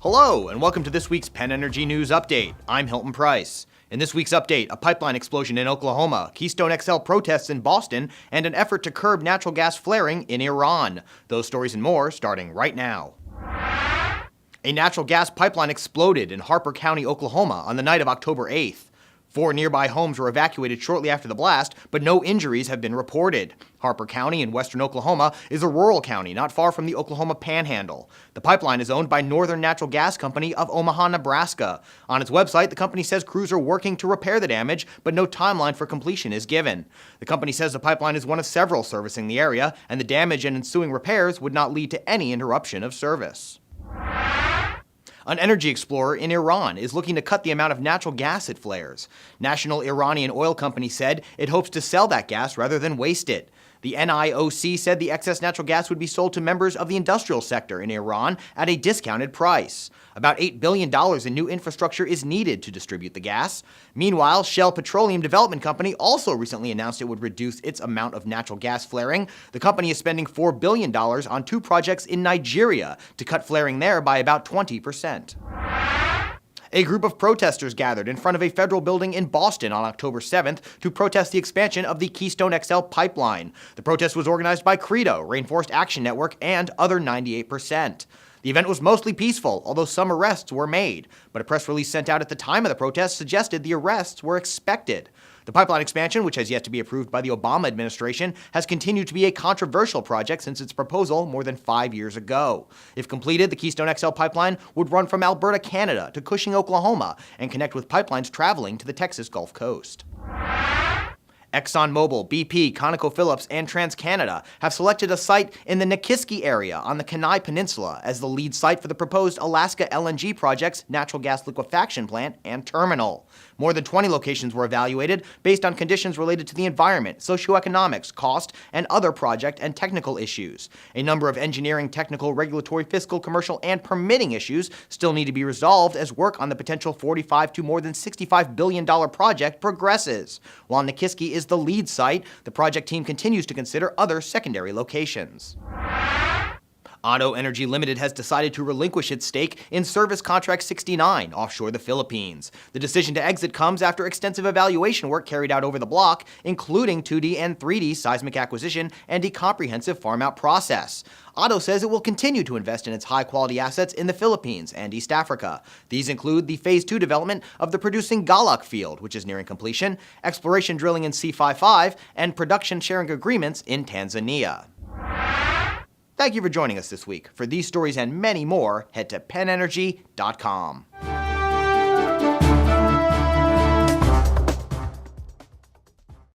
Hello, and welcome to this week's PennEnergy News Update. I'm Hilton Price. In this week's update, a pipeline explosion in Oklahoma, Keystone XL protests in Boston, and an effort to curb natural gas flaring in Iran. Those stories and more starting right now. A natural gas pipeline exploded in Harper County, Oklahoma on the night of October 8th. 4 nearby homes were evacuated shortly after the blast, but no injuries have been reported. Harper County in western Oklahoma is a rural county not far from the Oklahoma Panhandle. The pipeline is owned by Northern Natural Gas Company of Omaha, Nebraska. On its website, the company says crews are working to repair the damage, but no timeline for completion is given. The company says the pipeline is one of several servicing the area, and the damage and ensuing repairs would not lead to any interruption of service. An energy explorer in Iran is looking to cut the amount of natural gas it flares. National Iranian Oil Company said it hopes to sell that gas rather than waste it. The NIOC said the excess natural gas would be sold to members of the industrial sector in Iran at a discounted price. About $8 billion in new infrastructure is needed to distribute the gas. Meanwhile, Shell Petroleum Development Company also recently announced it would reduce its amount of natural gas flaring. The company is spending $4 billion on 2 projects in Nigeria to cut flaring there by about 20%. A group of protesters gathered in front of a federal building in Boston on October 7th to protest the expansion of the Keystone XL pipeline. The protest was organized by Credo, Rainforest Action Network, and other 98%. The event was mostly peaceful, although some arrests were made, but a press release sent out at the time of the protest suggested the arrests were expected. The pipeline expansion, which has yet to be approved by the Obama administration, has continued to be a controversial project since its proposal more than 5 years ago. If completed, the Keystone XL pipeline would run from Alberta, Canada to Cushing, Oklahoma, and connect with pipelines traveling to the Texas Gulf Coast. ExxonMobil, BP, ConocoPhillips, and TransCanada have selected a site in the Nikiski area on the Kenai Peninsula as the lead site for the proposed Alaska LNG project's natural gas liquefaction plant and terminal. More than 20 locations were evaluated based on conditions related to the environment, socioeconomics, cost, and other project and technical issues. A number of engineering, technical, regulatory, fiscal, commercial, and permitting issues still need to be resolved as work on the potential $45 to more than $65 billion project progresses. While Nikiski is the lead site, the project team continues to consider other secondary locations. Otto Energy Limited has decided to relinquish its stake in Service Contract 69 offshore the Philippines. The decision to exit comes after extensive evaluation work carried out over the block, including 2D and 3D seismic acquisition and a comprehensive farm-out process. Otto says it will continue to invest in its high-quality assets in the Philippines and East Africa. These include the Phase 2 development of the producing Galak field, which is nearing completion, exploration drilling in C55, and production sharing agreements in Tanzania. Thank you for joining us this week. For these stories and many more, head to PennEnergy.com.